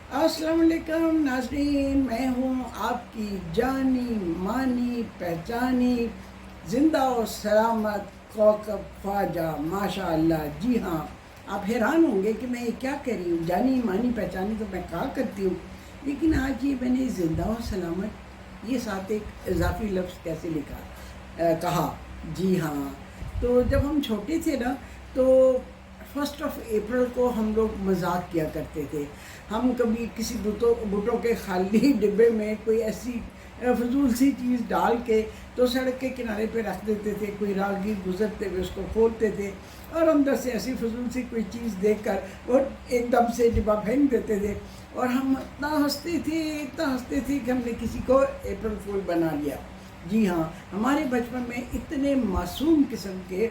अस्सलाम वालेकुम नाज़रीन, मैं हूँ आपकी जानी मानी पहचानी ज़िंदा और सलामत कौकब ख्वाजा माशाअल्लाह। जी हाँ, आप हैरान होंगे कि मैं ये क्या कह रही हूँ। जानी मानी पहचानी तो मैं कहा करती हूँ, लेकिन आज ये मैंने ज़िंदा और सलामत ये साथ एक इजाफी लफ्ज़ कैसे कहा। जी हाँ, तो जब हम छोटे थे ना, तो 1 अप्रैल को हम लोग मजाक किया करते थे। हम कभी किसी भुट्टो के खाली डिब्बे में कोई ऐसी फजूल सी चीज़ डाल के तो सड़क के किनारे पे रख देते थे। कोई राहगीर गुजरते हुए उसको खोलते थे और अंदर से ऐसी फजूल सी कोई चीज़ देखकर वो एकदम से डिब्बा फेंक देते थे। और हम इतना हंसते थे कि हमने किसी को अप्रैल फूल बना लिया। जी हाँ, हमारे बचपन में इतने मासूम किस्म के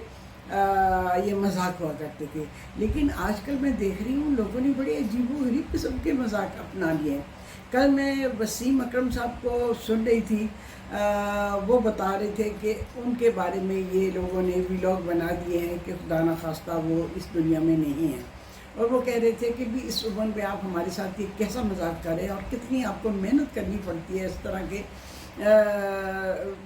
ये मजाक हुआ करते थे। लेकिन आजकल मैं देख रही हूँ लोगों ने बड़े अजीबोगरीब किस्म के मजाक अपना लिए हैं। कल मैं वसीम अकरम साहब को सुन रही थी, वो बता रहे थे कि उनके बारे में ये लोगों ने व्लॉग बना दिए हैं कि खुदा न खास्ता वो इस दुनिया में नहीं है। और वो कह रहे थे कि भी इस उम्र में आप हमारे साथ ये कैसा मजाक कर रहे हैं और कितनी आपको मेहनत करनी पड़ती है इस तरह के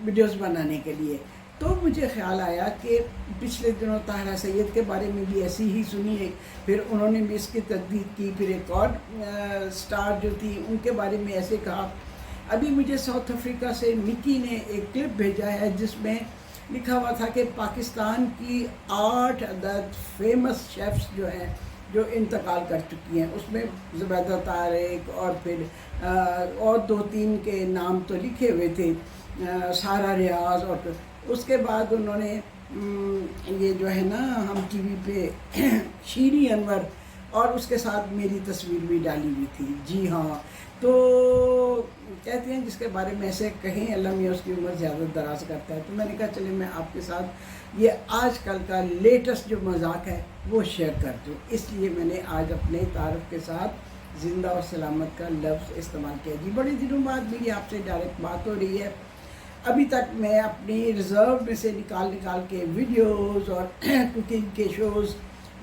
वीडियोस बनाने के लिए। तो मुझे ख्याल आया कि पिछले दिनों ताहरा सैयद के बारे में भी ऐसी ही सुनी है, फिर उन्होंने भी इसकी तस्दीक की। फिर एक और स्टार जो थी उनके बारे में ऐसे कहा। अभी मुझे साउथ अफ्रीका से निकी ने एक क्लिप भेजा है जिसमें लिखा हुआ था कि पाकिस्तान की 8 अदद फेमस शेफ्स जो हैं जो इंतकाल कर चुकी हैं, उसमें ज़ुबैदा तारिक और फिर और 2-3 के नाम तो लिखे हुए थे, सारा रियाज। और उसके बाद उन्होंने ये जो है ना हम टीवी पे शीरी अनवर और उसके साथ मेरी तस्वीर भी डाली हुई थी। जी हाँ, तो कहते हैं जिसके बारे में ऐसे कहें अल्लाह मियाँ उसकी उम्र ज़्यादा दराज करता है। तो मैंने कहा चले मैं आपके साथ ये आजकल का लेटेस्ट जो मजाक है वो शेयर कर दूँ। इसलिए मैंने आज अपने तारुफ के साथ ज़िंदा और सलामत का लफ्ज़ इस्तेमाल किया। जी, बड़े दिनों बाद मेरी आपसे डायरेक्ट बात हो रही है। अभी तक मैं अपनी रिज़र्व में से निकाल के वीडियोस और कुकिंग के शोज़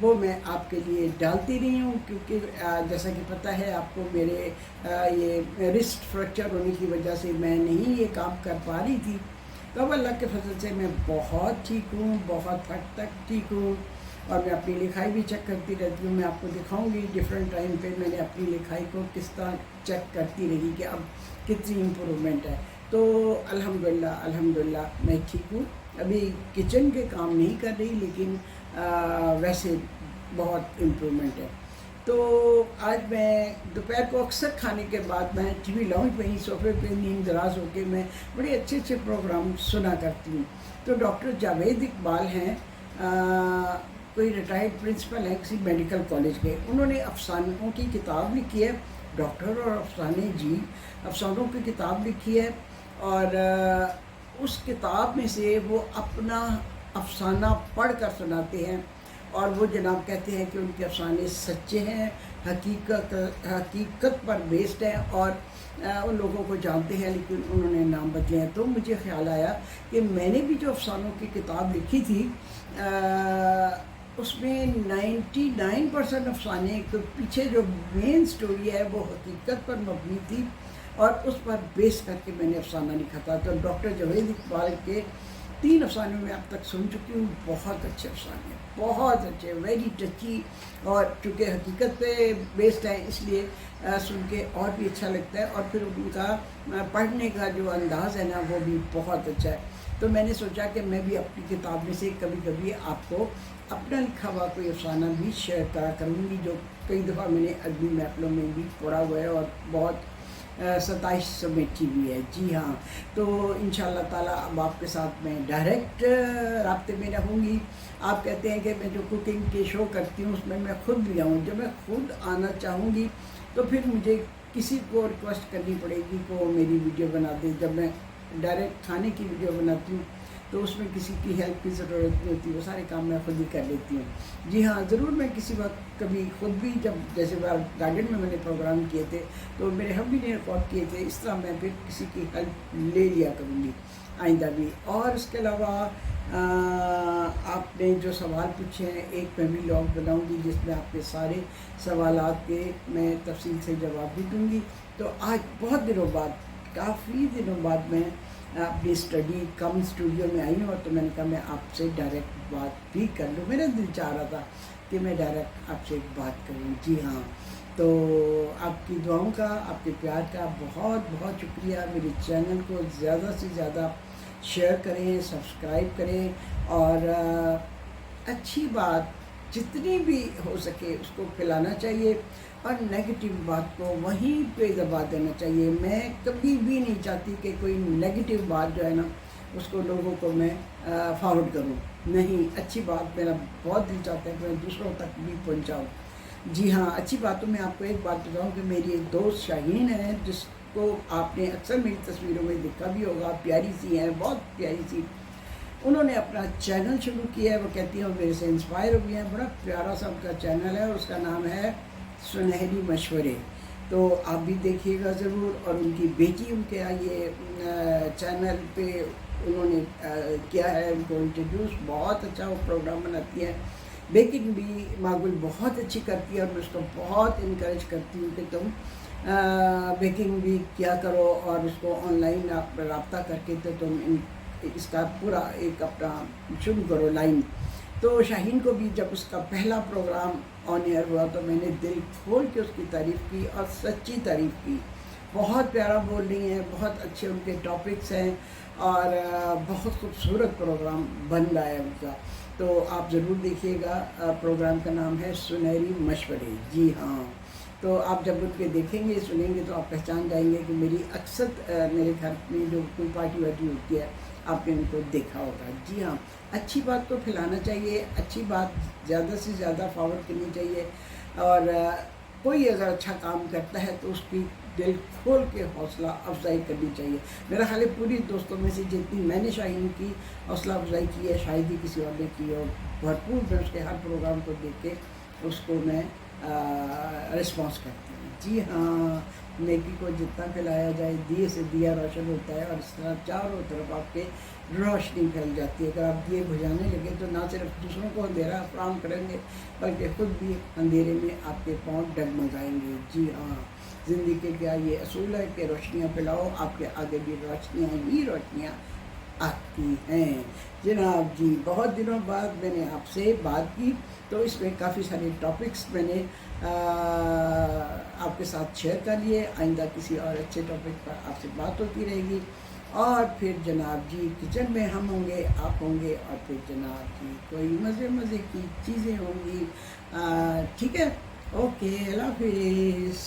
वो मैं आपके लिए डालती रही हूँ, क्योंकि जैसा कि पता है आपको मेरे ये रिस्ट फ्रैक्चर होने की वजह से मैं नहीं ये काम कर पा रही थी। तो अब अल्लाह के फजल से मैं बहुत ठीक हूँ, बहुत हद तक ठीक हूँ। और मैं अपनी लिखाई भी चेक करती रहती हूँ। मैं आपको दिखाऊंगी डिफरेंट टाइम पे मैंने अपनी लिखाई को किस तरह चेक करती रही कि अब कितनी इम्प्रूवमेंट है। तो अल्हम्दुलिल्लाह मैं ठीक हूँ। अभी किचन के काम नहीं कर रही, लेकिन वैसे बहुत इम्प्रूवमेंट है। तो आज मैं दोपहर को अक्सर खाने के बाद मैं टीवी लाउंज में ही सोफे पे नींद दराज होकर मैं बड़े अच्छे अच्छे प्रोग्राम सुना करती हूँ। तो डॉक्टर जावेद इकबाल हैं, कोई रिटायर्ड प्रिंसिपल है किसी मेडिकल कॉलेज के। उन्होंने अफसानों की किताब लिखी है, डॉक्टर और अफसाने जी अफसानों की किताब लिखी है। और उस किताब में से वो अपना अफसाना पढ़ कर सुनाते हैं और वो जनाब कहते हैं कि उनके अफसाने सच्चे हैं, हकीकत पर बेस्ड हैं और उन लोगों को जानते हैं, लेकिन उन्होंने नाम बदले हैं। तो मुझे ख्याल आया कि मैंने भी जो अफसानों की किताब लिखी थी उसमें 99% अफसाने के पीछे जो मेन स्टोरी है वो हकीकत पर मबनी थी और उस पर बेस करके मैंने अफसाना लिखा था। तो डॉक्टर जावेद इकबाल के 3 अफसाने में अब तक सुन चुकी हूँ। बहुत अच्छे अफसाने, बहुत अच्छे, वेरी टची। और चूँकि हकीकत पे बेस्ड है इसलिए सुन के और भी अच्छा लगता है। और फिर उनका पढ़ने का जो अंदाज़ है ना वो भी बहुत अच्छा है। तो मैंने सोचा कि मैं भी अपनी किताब में से कभी कभी आपको अपना लिखा हुआ कोई अफसाना भी शेयर करा करूँगी, जो कई दफ़ा मैंने अदबी महफिलों में भी पढ़ा हुआ है और बहुत 2700 में हुई है। जी हाँ, तो इंशाअल्लाह ताला अब आपके साथ मैं डायरेक्ट राब्ते में रहूँगी। आप कहते हैं कि मैं जो कुकिंग के शो करती हूँ उसमें मैं खुद भी आऊँ। जब मैं खुद आना चाहूँगी तो फिर मुझे किसी को रिक्वेस्ट करनी पड़ेगी कि वो मेरी वीडियो बना दे। जब मैं डायरेक्ट खाने की वीडियो बनाती हूँ تو اس میں کسی کی ہیلپ کی ضرورت نہیں ہوتی، وہ سارے کام میں خود ہی کر لیتی ہوں۔ جی ہاں، ضرور میں کسی وقت کبھی خود بھی، جب جیسے گارڈن میں نے پروگرام کیے تھے تو میرے ہم نے ریکارڈ کیے تھے، اس طرح میں پھر کسی کی ہیلپ لے لیا کروں گی آئندہ بھی۔ اور اس کے علاوہ آپ نے جو سوال پوچھے ہیں، ایک میں بھی لاگ بناؤں گی جس میں آپ کے سارے سوالات کے میں تفصیل سے جواب بھی دوں گی۔ تو آج بہت دنوں بعد، کافی دنوں بعد میں اپنی اسٹڈی کم اسٹوڈیو میں آئی ہوں، تو میں نے کہا میں آپ سے ڈائریکٹ بات بھی کر لوں۔ میرا دل چاہ رہا تھا کہ میں ڈائریکٹ آپ سے بات کروں۔ جی ہاں، تو آپ کی دعاؤں کا، آپ کے پیار کا بہت بہت شکریہ۔ میرے چینل کو زیادہ سے زیادہ شیئر کریں، سبسکرائب کریں، اور اچھی بات جتنی بھی ہو سکے اس کو پھیلانا چاہیے، اور نیگیٹو بات کو وہیں پہ دبا دینا چاہیے۔ میں کبھی بھی نہیں چاہتی کہ کوئی نیگیٹو بات جو ہے نا اس کو لوگوں کو میں فارورڈ کروں، نہیں، اچھی بات میرا بہت دل چاہتا ہے کہ میں دوسروں تک بھی پہنچاؤں۔ جی ہاں، اچھی باتوں میں آپ کو ایک بات بتاؤں کہ میری ایک دوست شاہین ہے، جس کو آپ نے اکثر میری تصویروں میں دیکھا بھی ہوگا، پیاری سی ہے، بہت پیاری سی۔ انہوں نے اپنا چینل شروع کیا ہے، وہ کہتی ہیں وہ میرے سے انسپائر ہو گیا ہے، بڑا پیارا سا ان کا چینل ہے، اور اس کا نام ہے سنہری مشورے۔ تو آپ بھی دیکھیے گا ضرور۔ اور ان کی بیٹی ان کے یہ چینل پہ انہوں نے کیا ہے، ان کو انٹروڈیوس، بہت اچھا وہ پروگرام بناتی ہے۔ بیکنگ بھی معقول بہت اچھی کرتی ہے، اور میں اس کو بہت انکریج کرتی ہوں کہ تم بیکنگ بھی کیا کرو، اور اس کو آن لائن آپ رابطہ کر کے تو تم اس کا پورا ایک اپنا شروع کرو لائن۔ تو شاہین کو بھی جب اس کا پہلا پروگرام آن ایئر ہوا تو میں نے دل کھول کے اس کی تعریف کی، اور سچی تعریف کی۔ بہت پیارا بول رہی ہیں، بہت اچھے ان کے ٹاپکس ہیں، اور بہت خوبصورت پروگرام بن رہا ہے ان کا۔ تو آپ ضرور دیکھیے گا، پروگرام کا نام ہے سنہری مشورے۔ جی ہاں، تو آپ جب ان کے دیکھیں گے، سنیں گے، تو آپ پہچان جائیں گے کہ میری اکثر میرے گھر میں جو کوئی پارٹی وارٹی ہوتی ہے آپ نے ان کو دیکھا ہوگا۔ جی ہاں، اچھی بات کو پھیلانا چاہیے، اچھی بات زیادہ سے زیادہ فارورڈ کرنی چاہیے، اور کوئی اگر اچھا کام کرتا ہے تو اس کی دل کھول کے حوصلہ افزائی کرنی چاہیے۔ میرا خیال ہے پوری دوستوں میں سے جتنی میں نے شاہین کی حوصلہ افزائی کی ہے، شاید ہی کسی اور نے کی ہو۔ بھرپور میں اس کے ہر پروگرام کو دیکھ کے اس کو میں رسپانس کرتی ہوں۔ جی ہاں، نیکی کو جتنا پھیلایا جائے، دیے سے دیا روشن ہوتا ہے، اور اس طرح چاروں طرف آپ کے روشنی پھیل جاتی ہے۔ اگر آپ دیے بجھانے لگے تو نہ صرف دوسروں کو اندھیرا فراہم کریں گے، بلکہ خود بھی اندھیرے میں آپ کے پاؤں ڈگمگائیں گے۔ جی ہاں، زندگی کا یہ اصول ہے کہ روشنیاں پھیلاؤ، آپ کے آگے بھی روشنیاں ہی روشنیاں آتی ہیں۔ جناب جی، بہت دنوں بعد میں نے آپ سے بات کی، تو اس میں کافی سارے ٹاپکس میں نے آپ کے ساتھ شیئر کر لیے۔ آئندہ کسی اور اچھے ٹاپک پر آپ سے بات ہوتی رہے گی، اور پھر جناب جی کچن میں ہم ہوں گے، آپ ہوں گے، اور پھر جناب جی کوئی مزے کی چیزیں ہوں گی۔ ٹھیک ہے، اوکے، اللہ حافظ۔